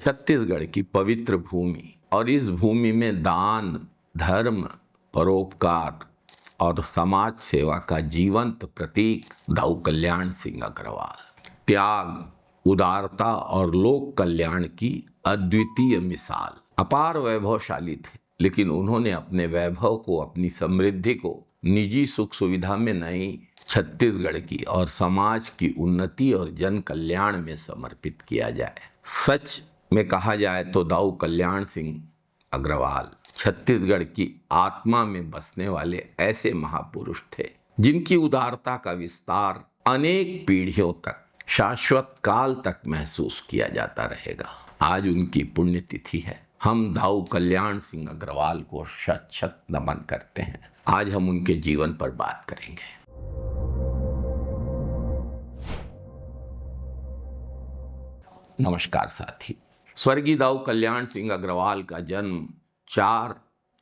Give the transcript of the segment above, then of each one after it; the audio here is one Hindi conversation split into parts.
छत्तीसगढ़ की पवित्र भूमि और इस भूमि में दान, धर्म, परोपकार और समाज सेवा का जीवंत प्रतीक दाऊ कल्याण सिंह अग्रवाल। त्याग, उदारता और लोक कल्याण की अद्वितीय मिसाल। अपार वैभवशाली थे, लेकिन उन्होंने अपने वैभव को, अपनी समृद्धि को निजी सुख सुविधा में नहीं, छत्तीसगढ़ की और समाज की उन्नति और जन कल्याण में समर्पित किया जाए। सच में कहा जाए तो दाऊ कल्याण सिंह अग्रवाल छत्तीसगढ़ की आत्मा में बसने वाले ऐसे महापुरुष थे जिनकी उदारता का विस्तार अनेक पीढ़ियों तक, शाश्वत काल तक महसूस किया जाता रहेगा। आज उनकी पुण्यतिथि है। हम दाऊ कल्याण सिंह अग्रवाल को शत शत नमन करते हैं। आज हम उनके जीवन पर बात करेंगे। नमस्कार साथी। स्वर्गीय दाऊ कल्याण सिंह अग्रवाल का जन्म 4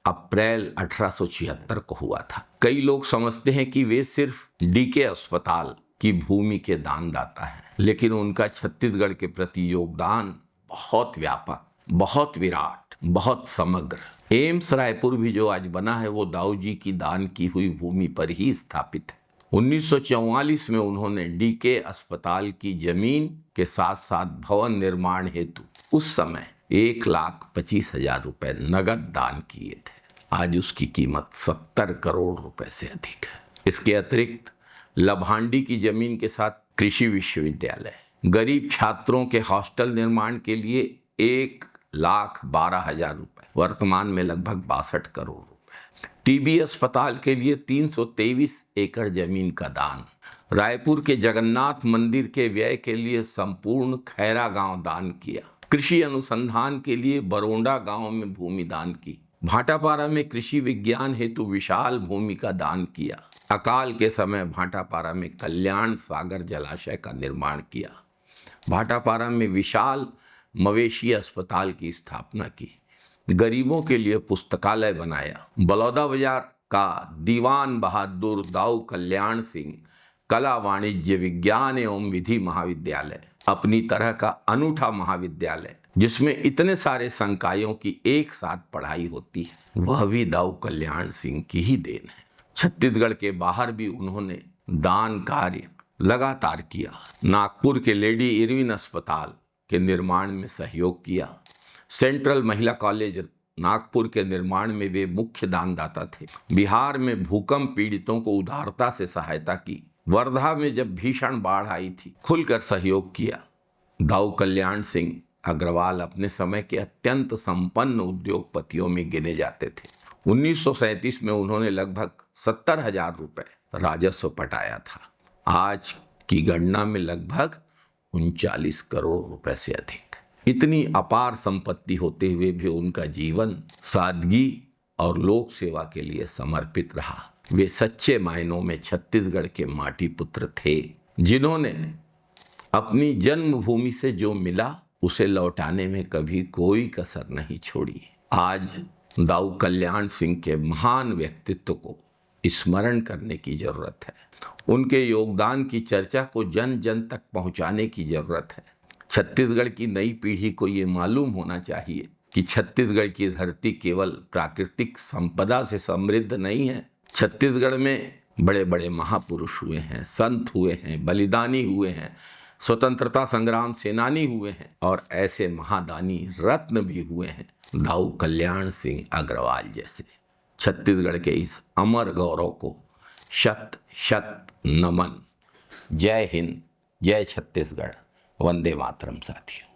अप्रैल 1876 को हुआ था। कई लोग समझते हैं कि वे सिर्फ डीके अस्पताल की भूमि के दानदाता हैं, लेकिन उनका छत्तीसगढ़ के प्रति योगदान बहुत व्यापक, बहुत विराट, बहुत समग्र। एम्स रायपुर भी जो आज बना है वो दाऊ जी की दान की हुई भूमि पर ही स्थापित है। 1944 में उन्होंने डीके अस्पताल की जमीन के साथ साथ भवन निर्माण हेतु उस समय 1,25,000 रुपए नगद दान किए थे। आज उसकी कीमत 70 करोड़ रुपए से अधिक है। इसके अतिरिक्त लभांडी की जमीन के साथ कृषि विश्वविद्यालय, गरीब छात्रों के हॉस्टल निर्माण के लिए 1,12,000 रुपए, वर्तमान में लगभग 62 करोड़ रुपए। टीबी अस्पताल के लिए 323 एकड़ जमीन का दान, रायपुर के जगन्नाथ मंदिर के व्यय के लिए संपूर्ण खैरा गांव दान किया, कृषि अनुसंधान के लिए बरोंडा गांव में भूमि दान की, भाटापारा में कृषि विज्ञान हेतु विशाल भूमि का दान किया, अकाल के समय भाटापारा में कल्याण सागर जलाशय का निर्माण किया, भाटापारा में विशाल मवेशी अस्पताल की स्थापना की, गरीबों के लिए पुस्तकालय बनाया, बलौदाबाजार का दीवान बहादुर दाऊ कल्याण सिंह कला, वाणिज्य, विज्ञान एवं विधि महाविद्यालय, अपनी तरह का अनूठा महाविद्यालय जिसमें इतने सारे संकायों की एक साथ पढ़ाई होती है, वह भी दाऊ कल्याण सिंह की ही देन है। छत्तीसगढ़ के बाहर भी उन्होंने दान कार्य लगातार किया। नागपुर के लेडी इरविन अस्पताल के निर्माण में सहयोग किया। सेंट्रल महिला कॉलेज नागपुर के निर्माण में वे मुख्य दानदाता थे। बिहार में भूकंप पीड़ितों को उदारता से सहायता की। वर्धा में जब भीषण बाढ़ आई थी, खुलकर सहयोग किया। दाऊ कल्याण सिंह अग्रवाल अपने समय के अत्यंत संपन्न उद्योगपतियों में गिने जाते थे। 1937 में उन्होंने लगभग 70,000 रुपए राजस्व पटाया था। आज की गणना में लगभग 39 करोड़ रुपए से अधिक। इतनी अपार संपत्ति होते हुए भी उनका जीवन सादगी और लोक सेवा के लिए समर्पित रहा। वे सच्चे मायनों में छत्तीसगढ़ के माटी पुत्र थे, जिन्होंने अपनी जन्मभूमि से जो मिला उसे लौटाने में कभी कोई कसर नहीं छोड़ी। आज दाऊ कल्याण सिंह के महान व्यक्तित्व को स्मरण करने की जरूरत है। उनके योगदान की चर्चा को जन जन तक पहुंचाने की जरूरत है। छत्तीसगढ़ की नई पीढ़ी को ये मालूम होना चाहिए कि छत्तीसगढ़ की धरती केवल प्राकृतिक संपदा से समृद्ध नहीं है। छत्तीसगढ़ में बड़े बड़े महापुरुष हुए हैं, संत हुए हैं, बलिदानी हुए हैं, स्वतंत्रता संग्राम सेनानी हुए हैं और ऐसे महादानी रत्न भी हुए हैं दाऊ कल्याण सिंह अग्रवाल जैसे। छत्तीसगढ़ के इस अमर गौरव को शत शत नमन। जय हिंद, जय छत्तीसगढ़, वंदे मातरम साथियों।